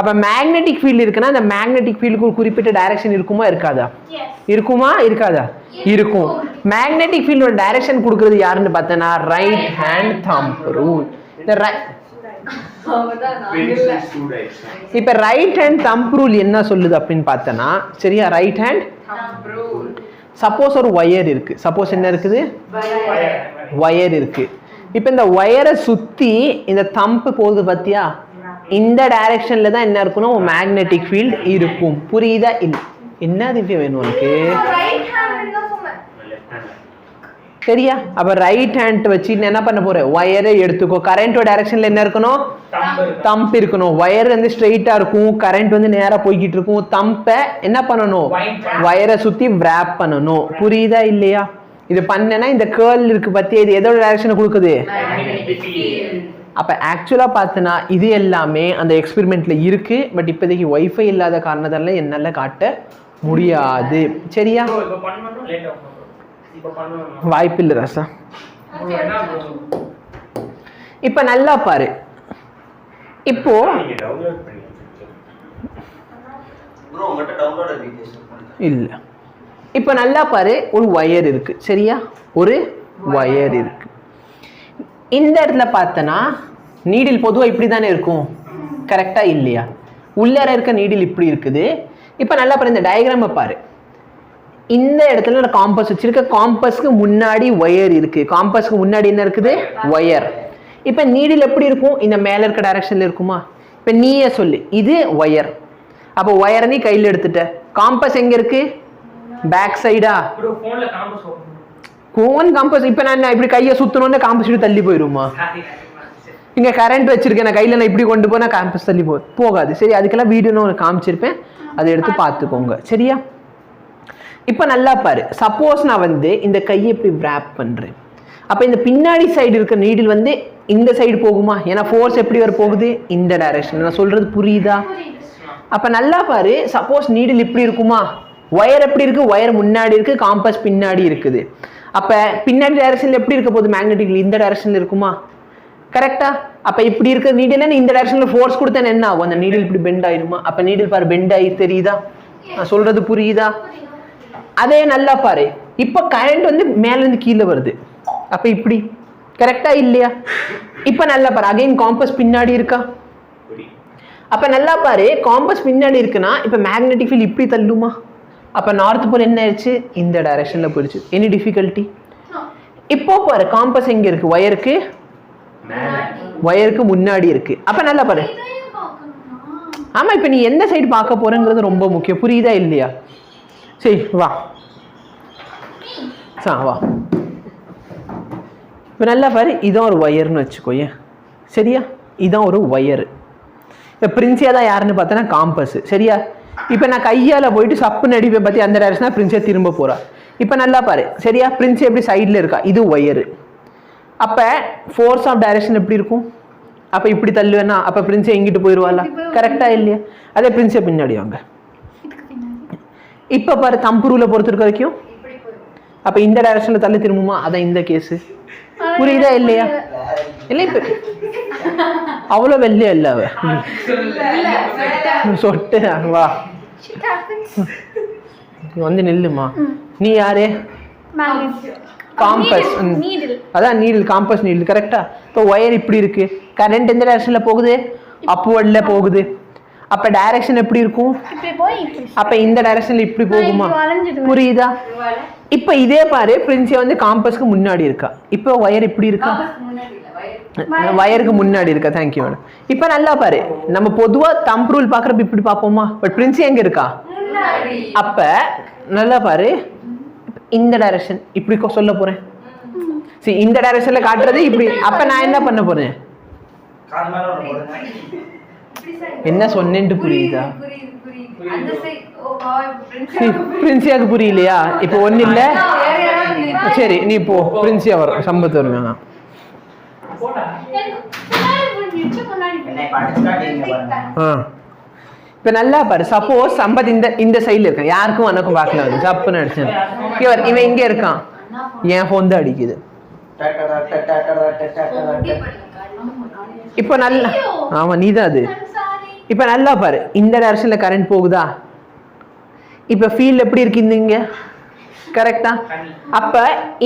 அப்ப magnetic field இருக்குன்னா அந்த மேக்னெட்டிக் ஃபீல்டுக்கு ஒரு குறிப்பிட்ட டைரக்ஷன் இருக்குமா இருக்காதா? இருக்குமா இருக்காதா? இருக்கும். மேக்னெட்டிக் ஃபீல்டோட டைரக்ஷன் கொடுக்கிறது யாருன்னு பார்த்தனா ரைட் ஹேண்ட் தம்ப் ரூல். இப்ப ரைட் ஹேண்ட் தம்ப் ரூல் என்ன சொல்லுது அப்படின்னு பார்த்தனா சரியா ரைட் ஹேண்ட் சப்போஸ் ஒரு வயர் இருக்கு. சப்போஸ் என்ன இருக்குது? வயர் இருக்கு. இப்ப இந்த வயரை சுத்தி இந்த தம்ப் போகுது பாத்தியா? இந்த டைரக்ஷன்ல தான் என்ன இருக்கணும் மேக்னெட்டிக் ஃபீல்ட் இருக்கும். புரியுதா? இல்ல என்ன திவ்யா வேணும் உனக்கு? சரியா? அப்ப ரைட் ஹேண்ட் வச்சு என்ன பண்ண போற வயரை எடுத்துக்கோ. கரண்டோட டைரக்ஷன்ல என்ன இருக்கணும்? தம்ப் இருக்கணும். வயர் வந்து ஸ்ட்ரெயிட்டா இருக்கும், கரண்ட் வந்து நேரா போய்கிட்டு இருக்கும். தம்பை என்ன பண்ணணும்? வயரை சுத்தி wrap பண்ணணும். புரியுதா இல்லையா? இது பண்ணனா இந்த கேர்ள் இருக்கு பத்தியா இது எதோட டைரக்ஷன் கொடுக்குது? அப்ப ஆக்சுவலா பார்த்தனா இது எல்லாமே அந்த எக்ஸ்பெரிமெண்ட்ல இருக்கு. பட் இப்போதைக்கு வைஃபை இல்லாத காரணத்தால என்னால காட்ட முடியாது. சரியா? வாய்ப்பு இல்லை ராசா. இப்ப நல்லா பாரு. இப்போ இல்ல இப்ப நல்லா பாரு ஒரு வயர் இருக்கு. சரியா? ஒரு வயர் இருக்கு. இந்த இடத்துல பார்த்தனா நீடில் பொதுவாக இப்படி தானே இருக்கும். கரெக்டா இல்லையா? உள்ளார இருக்க நீடில் இப்படி இருக்குது. இப்போ நல்லா பாரு இந்த டயக்ராமை பாரு. இந்த இடத்துல நான் காம்பஸ் வச்சிருக்க. காம்பஸ்க்கு முன்னாடி ஒயர் இருக்கு. காம்பஸ்க்கு முன்னாடி என்ன இருக்குது? ஒயர். இப்போ நீடில் எப்படி இருக்கும்? இந்த மேல இருக்க டைரக்ஷன்ல இருக்குமா? இப்போ நீயே சொல்லு இது ஒயர். அப்போ ஒயரை நீ கையில் எடுத்துட்ட. காம்பஸ் எங்க இருக்கு? பேக் சைடா? Cone compass. இப்போ நான் இப்படி கையை சுத்தணும்னு காம்பஸ் தள்ளி போயிருமா? இங்க கரண்ட் வச்சிருக்கேன் நான் கையில, நான் இப்படி கொண்டு போனா காம்பஸ் தள்ளி போகாது. சரி, அதுக்கெல்லாம் வீடியோ நான் காமிச்சிருப்பேன், அதை எடுத்து பார்த்துக்கோங்க. சரியா? இப்போ நல்லா பாரு. சப்போஸ் நான் வந்து இந்த கையை இப்படி wrap பண்றேன். அப்ப இந்த பின்னாடி சைடு இருக்க நீடில் வந்து இந்த சைடு போகுமா? ஏன்னா ஃபோர்ஸ் எப்படி வர போகுது? இந்த டைரக்ஷன். நான் சொல்றது புரியுதா? அப்ப நல்லா பாரு. சப்போஸ் நீடில் இப்படி இருக்குமா? ஒயர் எப்படி இருக்கு? ஒயர் முன்னாடி இருக்கு, காம்பஸ் பின்னாடி இருக்குது. அப்ப பின்னாடி டைரக்ஷன்ல எப்படி இருக்க போகுது மேக்னெட்டிக்? இந்த டைரக்ஷன்ல இருக்குமா? கரெக்டா? அப்ப இப்படி இருக்க நீடில் இந்த டைரக்ஷன்ல ஃபோர்ஸ் கொடுத்தா என்ன ஆகும்? அந்த நீடில் இப்படி பெண்ட் ஆயிடுமா? அப்ப நீடில் பாரு பெண்ட் ஆகி தெரியுதா? நான் சொல்றது புரியுதா? அதே நல்லா பாரு. இப்ப கரண்ட் வந்து மேல இருந்து கீழே வருது. அப்ப இப்படி கரெக்டா இல்லையா? இப்ப நல்லா பாரு. அகைன் காம்பஸ் பின்னாடி இருக்கா? அப்ப நல்லா பாரு. காம்பஸ் பின்னாடி இருக்குன்னா இப்ப மேக்னெட்டிக் ஃபீல்ட் இப்படி தள்ளுமா? அப்ப நார்த் போல் என்ன ஆயிடுச்சு? இந்த டைரக்ஷன்ல போயிடுச்சு. Any difficulty? இப்போ பாரு காம்பஸ் எங்க இருக்கு? ஒயருக்கு முன்னாடி இருக்கு. அப்ப நல்லா பாரு. ஆமா, இப்ப நீ எந்த சைடு பார்க்க போறங்கிறது ரொம்ப முக்கியம். புரியுதா இல்லையா? சரி வா வா. இப்ப நல்லா பாரு. இதான் ஒரு ஒயர்னு வச்சுக்கோயேன். சரியா? இதான் ஒரு ஒயர். இப்ப பிரின்சியா தான் யாருன்னு பார்த்தனா காம்பஸ். சரியா? இப்ப நான் கையால போயிட்டு சப்பு நடிப்பை பத்தி அந்த டைரக்ஷனா பிரின்சியா திரும்ப போறா. இப்ப நல்லா பாரு. சரியா? பிரின்சியா எப்படி சைடுல இருக்கா? இது ஒயர். அப்ப ஃபோர்ஸ் ஆஃப் டைரக்ஷன் எப்படி இருக்கும்? அப்ப இப்படி தள்ளுவேன்னா அப்ப பிரின்சியா எங்கிட்டு போயிருவாளா? கரெக்டா இல்லையா? அதே பிரின்சியா பின்னாடி வாங்க. இப்ப பாரு தம்பு ரூலை பொறுத்து இருக்க வரைக்கும் அப்ப இந்த டைரக்ஷன்ல தள்ளி திரும்புமா? அதான் இந்த கேஸ். புரியுதா இல்லையா? இல்ல இப்ப அவ்வளவு வெள்ளையா இல்ல அவ சொட்டு. வா வந்து நில்லுமா. நீ யாரு? காம்பஸ். அதான் நீடில். Compass needle. கரெக்டா? இப்போ ஒயர் இப்படி இருக்கு. கரண்ட் எந்த டைரக்ஷன்ல போகுது? அப்வர்ட்ல போகுது. அப்ப டைரக்ஷன் எப்படி இருக்கும்? அப்ப இந்த டைரக்ஷன்ல இப்படி போகுமா? புரியுதா? இப்ப இதே பாரு. பிரின்சியா வந்து காம்பஸ்க்கு முன்னாடி இருக்கா. இப்போ ஒயர் இப்படி இருக்கா? வயருக்கு முன்னாடி இருக்கா. Thank you madam. இப்ப நல்லா பாரு. நம்ம பொதுவா தம்ப் ரூல் பாக்குறப்ப இப்படி பாப்போமா? பட் பிரின்சியா எங்க இருக்கா? அப்ப நல்லா பாரு. இந்த டைரக்ஷன் இப்படி சொல்ல போறேன். சரி, இந்த டைரக்ஷன்ல காட்டுறது இப்படி. அப்ப நான் என்ன பண்ண போறேன்? என்ன சொன்னேன்னு புரியுதா? பிரின்சியாக்கு புரியலையா? இப்ப ஒண்ணு இல்ல. சரி, நீ போ. பிரின்சியா வரும். சம்பத்து வருங்க. இப்ப நல்லா பாரு. சப்போஸ் சம்பத் இந்த சைட்ல இருக்கான். யாருக்கும் எனக்கும் பார்க்கல. வந்து சப்புன்னு அடிச்சேன். இவன் இங்க இருக்கான். என் போன் தான் அடிக்குது. இப்ப நல்ல. ஆமா, நீதான் அது. இப்போ நல்லா பாரு, இந்த டைரக்ஷன்ல கரண்ட் போகுதா? இப்போ ஃபீல்ட் எப்படி இருக்கு இங்க? கரெக்டா? அப்ப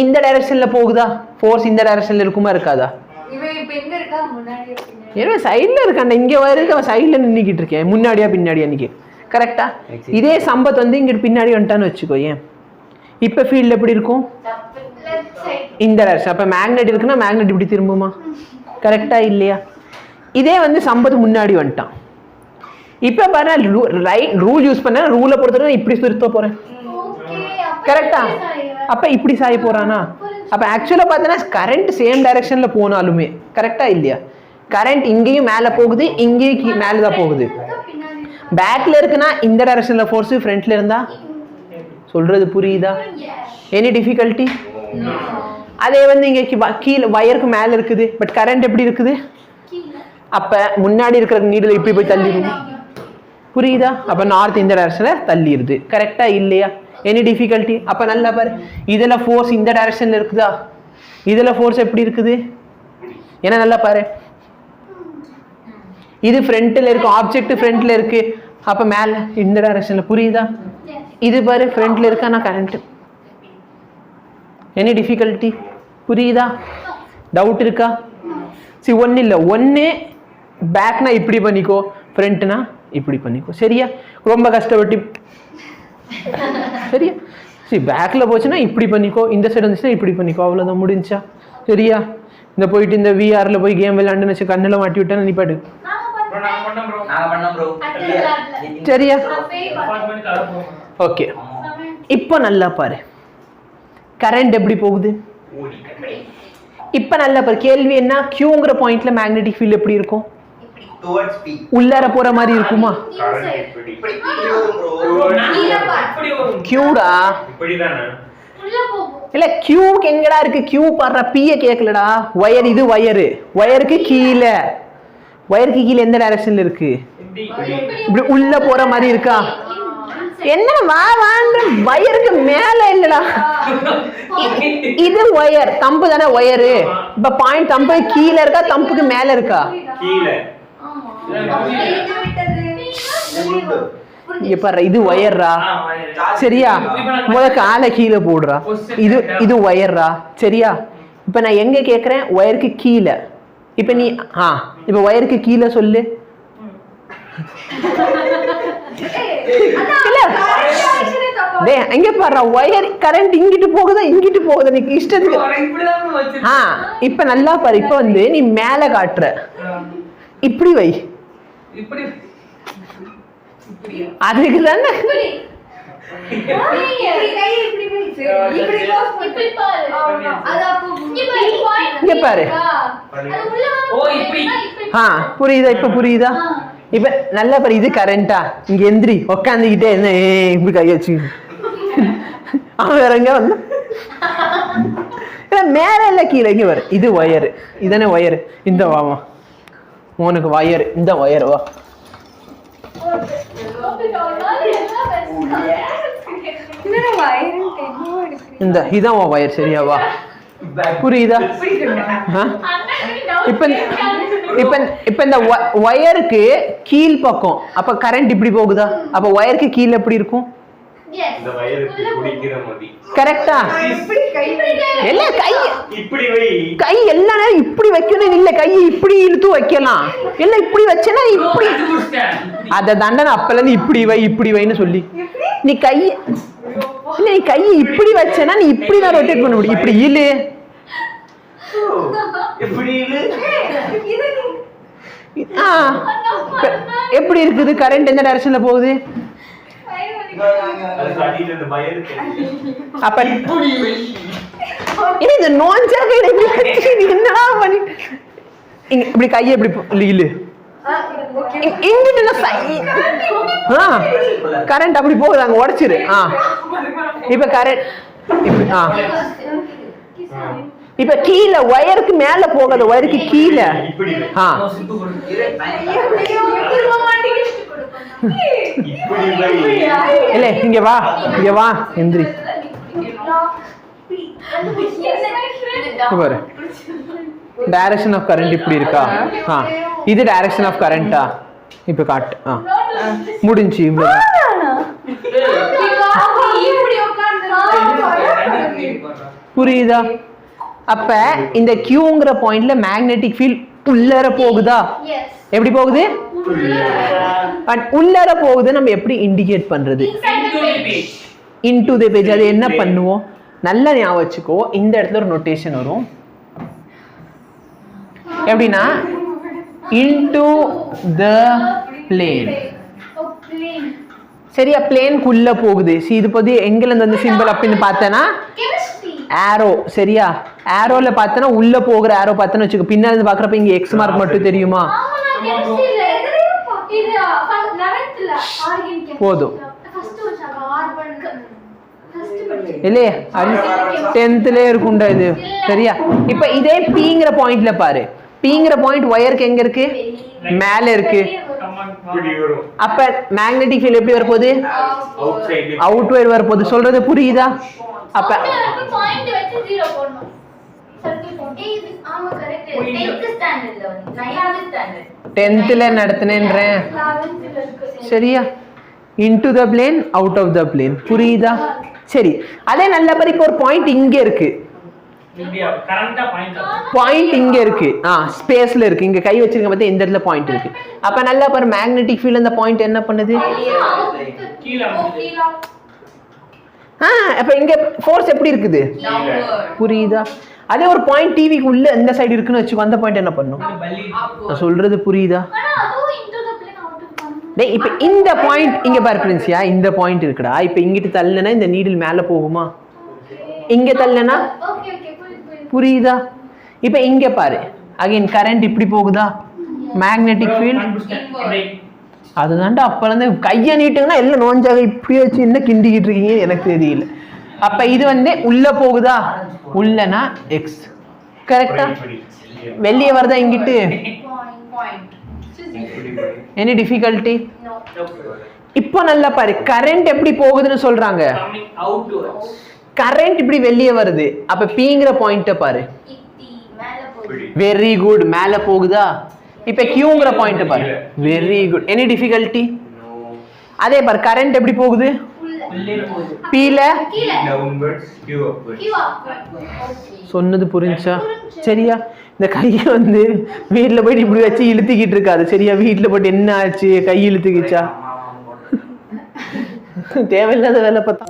இந்த டைரக்ஷன்ல போகுதா? ஃபோர்ஸ் இந்த டைரக்ஷன்ல இருக்குமா இருக்காதா? ஏன்னா சைட்ல இருக்காண்ட, இங்க வரைக்கும் அவன் சைட்ல நின்றுக்கிட்டு இருக்கேன், முன்னாடியா பின்னாடியா நிக்க. கரெக்டா? இதே சம்பத் வந்து இங்கிட்டு பின்னாடி வந்துட்டான்னு வச்சுக்கோ. ஏன் இப்ப ஃபீல்ட் எப்படி இருக்கும்? இந்த டைரக்ஷன். அப்ப மேக்னெட் இருக்குன்னா மேக்னெட் இப்படி திரும்புமா? கரெக்டா இல்லையா? இதே வந்து சம்பத் முன்னாடி வந்துட்டான். இப்ப பாரு, ரைட் ரூல் யூஸ் பண்ண, ரூலை பொறுத்தவரை இப்படி சுருத்த போறேன். கரெக்டா? அப்ப இப்படி சாய போறானா? அப்ப ஆக்சுவலா பார்த்தனா கரண்ட் சேம் டைரக்ஷன்ல போனாலுமே, கரெக்டா இல்லையா? கரண்ட் இங்கேயும் மேல போகுது, இங்கேயும் மேல தான் போகுது. பேக்ல இருக்குன்னா இந்த டைரக்ஷன்ல ஃபோர்ஸ், ஃப்ரண்ட்ல இருந்தா சொல்றது புரியுதா? Any difficulty? அதே வந்து இங்க கீழே வயருக்கு மேல இருக்குது, பட் கரண்ட் எப்படி இருக்குது? அப்ப முன்னாடி இருக்கிற நீடில் இப்படி போய் தள்ளிடும். புரியுதா? அப்ப நார்த் இந்த டைரக்ஷன்ல தள்ளிடுது. கரெக்டா இல்லையா? Any difficulty? அப்ப நல்லா பாரு, இதுல ஃபோர்ஸ் இந்த டைரக்ஷன்ல இருக்குதா, இதுல ஃபோர்ஸ் எப்படி இருக்குது? ஏன்னா நல்லா பாரு, இது ஃப்ரண்ட்ல இருக்கு, ஆப்ஜெக்ட் ஃப்ரண்ட்ல இருக்கு, அப்ப மேல இந்த டைரக்ஷன்ல. புரியுதா? இது பாரு ஃப்ரண்ட்ல இருக்கா, நான் கரண்ட். Any difficulty? புரியுதா? டவுட் இருக்கா? சரி, ஒன்னு இல்ல, ஒன்னு பேக்னா இப்படி பண்ணிக்கோ, ஃப்ரண்ட்னா இப்படி பண்ணிக்கோ. சரியா? ரொம்ப கஷ்டப்பட்டு. சரியா? சரி, பேக்ல போச்சுன்னா இப்படி பண்ணிக்கோ, இந்த சைடு வந்துச்சுன்னா இப்படி பண்ணிக்கோ, அவ்வளவுதான், முடிஞ்சா. சரியா? இந்த போயிட்டு இந்த விஆர்ல போய் கேம் விளையாண்டுன்னு வச்சு கண்ணுல மாட்டி விட்டேன்னு நீ பாட்டு. சரியா? ஓகே. இப்போ நல்லா பாரு, கரண்ட் எப்படி போகுது? இப்ப நல்லா பாரு, கேள்வி என்ன? கியூங்கிற பாயிண்ட்ல மேக்னெட்டிக் ஃபீல்ட் எப்படி இருக்கும்? உள்ளார போற மாதிரி இருக்குமா? கியூடா இல்ல, கியூக்கு எங்கடா இருக்கு? கியூ பாடுற பிய கேக்கலடா. வயர், இது வயரு, வயருக்கு கீழே, வயருக்கு கீழே எந்த டைரக்ஷன்ல இருக்கு? இப்படி உள்ள போற மாதிரி இருக்கா? என்ன வயருக்கு மேல இல்லடா, இது வயர், தம்பு தானே வயரு. இப்ப பாயிண்ட் தம்பு கீழே இருக்கா, தம்புக்கு மேல இருக்கா? இது வயர்ரா. சரியா? முதல்ல ஆளை கீழே போடுறா. இது வயர்ரா. சரியா? இப்ப நான் எங்க கேக்குறேன்? வயருக்கு கீழே. இப்ப நீ இப்ப வயருக்கு கீழே சொல்லு. எங்க பாரு, வயர் கரண்ட் இங்கிட்டு போகுதா இங்கிட்டு போகுதா, நீ இஷ்டத்துக்கு. இப்ப நல்லா பாரு, இப்ப வந்து நீ மேல காட்டுற, இப்படி வை, அதுக்கு தானே. இங்க பாரு, புரியுதா? இப்ப புரியுதா? இப்ப நல்லா பாரு, இது கரண்டா? இங்க எந்திரி, உக்காந்துக்கிட்டே என்ன இப்படி கைய வச்சு அவன் வேற எங்க வந்த மேல இல்ல கீழே. இங்க வர, இது வயரு, இதானே வயரு. இந்த வாமா உனக்கு வயரு, இந்த வயர் வா. இந்த இதான் வயர். சரியாவா? புரியுதா? இப்ப இப்ப இப்ப இந்த வயருக்கு கீழ் பக்கம், அப்ப கரண்ட் இப்படி போகுதா? அப்ப வயருக்கு கீழே எப்படி இருக்கும்? கரெக்டா? இல்ல, கை எல்லா நேரம் இப்படி வைக்கணும் இல்ல, கை இப்படி இழுத்து வைக்கலாம். இல்ல இப்படி வச்சனா இப்படி, அத தண்டனை அப்பல இருந்து இப்படி வை இப்படி வைன்னு சொல்லி நீ கை இல்ல, நீ கை இப்படி வச்சனா நீ இப்படி தான் ரொட்டேட் பண்ண முடியும். இப்படி இழு, எப்படி இருக்குது? கரண்ட் எந்த டைரக்ஷன்ல போகுது? அப்ப இந்த நோன்சா கையில என்னடா பண்ணி இப்படி கையை இப்படி இழு, கரண்ட் அப்படி போகுது, அங்க உடைச்சிரு. இப்ப கரண்ட் இப்ப கீழே வயருக்கு மேல போகாத, வயருக்கு கீழே. இல்ல, இங்க வா, இங்க வா, எந்திரி. பாரு, டைரக்ஷன் ஆஃப் கரண்ட் இப்படி இருக்கா? இது டைரக்ஷன் ஆஃப் கரண்டா? இப்போ காட்டு. முடிஞ்சு இவ்வளோ. புரியுதா? அப்ப இந்த Qங்கிற பாயிண்ட்ல மேக்னெட்டிக் ஃபீல்ட் உள்ளர போகுதா? எப்படி போகுது? பட் உள்ளர போகுது. நம்ம எப்படி இண்டிகேட் பண்றது? Into the page. அது என்ன பண்ணுவோம்? நல்லா ஞாபகம் வச்சுக்கோ. இந்த இடத்துல ஒரு நோட்டேஷன் வரும். எப்படின்னா இன்டு தி பிளேன். சரியா? பிளேனுக்குள்ள போகுது. இது போது எங்கல இருந்து வந்து சிம்பிள் அப்படின்னு பார்த்தனா ஆரோ. சரியா? ஆரோல பார்த்தனா உள்ள போகிற ஆரோ பார்த்தனா வச்சுக்கோ. பின்னால இருந்து பார்க்கறப்ப இங்க எக்ஸ் மார்க் மட்டும் தெரியுமா? போதும் இல்லையே? 10thலயே இருக்கும்டா இது. சரியா? இப்ப இதே Pங்கிற பாயிண்ட்ல பாரு. Pங்கிற பாயிண்ட் ஒயருக்கு எங்க இருக்கு? மேல இருக்கு. அப்ப மேக்னெட்டிக் ஃபீல்ட் எப்படி வரப்போகுது? அவுட்வர்ட் வரப்போகுது. சொல்றது புரியுதா? அப்ப பாயிண்ட் வெச்சு 0 போடணும். சர்க்கிள் போட்டு இது ஆமா கரெக்ட். 10th ஸ்டாண்டர்ட்ல வந்து 9th ஸ்டாண்டர்ட் 10thல நடத்துனேன்றேன். சரியா? into the plane out of the plane. புரியுதா? சரி. அதே நல்ல மாதிரி இப்போ ஒரு பாயிண்ட் இங்க இருக்கு. கரண்டா பாயிண்ட் இங்க இருக்கு. ஸ்பேஸ்ல இருக்கு. இங்க கை வச்சிருக்க பார்த்தா இந்த இடத்துல பாயிண்ட் இருக்கு. அப்ப நல்லா பாரு மேக்னெட்டிக் ஃபீல்ட் அந்த பாயிண்ட் என்ன பண்ணுது? அப்ப இங்க ஃபோர்ஸ் எப்படி இருக்குது? புரியுதா? அதே ஒரு பாயிண்ட் டிவிக்கு உள்ள இந்த சைடு இருக்குன்னு வச்சுக்கோ. அந்த பாயிண்ட் என்ன பண்ணும்? நான் சொல்றது புரியுதா? டேய் இப்ப இந்த பாயிண்ட் இங்க பாரு பிரின்சியா. இந்த பாயிண்ட் இருக்குடா. இப்ப இங்கிட்டு தள்ளனா இந்த நீடில் மேல போகுமா? இங்க தள்ளனா புரியுதா? இப்ப இங்க பாரு. அகைன் கரண்ட் இப்படி போகுதா? மேக்னெட்டிக் ஃபீல்ட் அதுதான்டா. அப்பல இருந்து கையை நீட்டுங்கன்னா எல்லாம் நோஞ்சாக இப்படி வச்சு என்ன கிண்டிக்கிட்டு இருக்கீங்க எனக்கு தெரியல. அப்ப இது வந்து உள்ள போகுதா? உள்ளனா எக்ஸ். கரெக்டா? வெளியே வருதா இங்கிட்டு? Any difficulty? இப்போ நல்லா பாரு கரண்ட் எப்படி போகுதுன்னு சொல்றாங்க. கரண்ட் இப்படி வெளியே வருது. அப்ப Pங்கிற பாயிண்ட பாரு. Very good. மேல போகுதா? இப்ப Qங்கிற பாயிண்ட் பாரு. Very good. Any difficulty? அதே பாரு கரண்ட் எப்படி போகுது? Pல டவுன்வர்ட்ஸ் Q அப்வர்ட்ஸ். சொன்னது புரிஞ்சா? சரியா? இந்த கையை வந்து வீட்டில் போயிட்டு இப்படி வச்சு இழுத்துக்கிட்டு இருக்காது. சரியா? வீட்டில் போயிட்டு என்ன ஆச்சு கை இழுத்துக்கிச்சா? தேவையில்லாத வேலை பார்த்தா.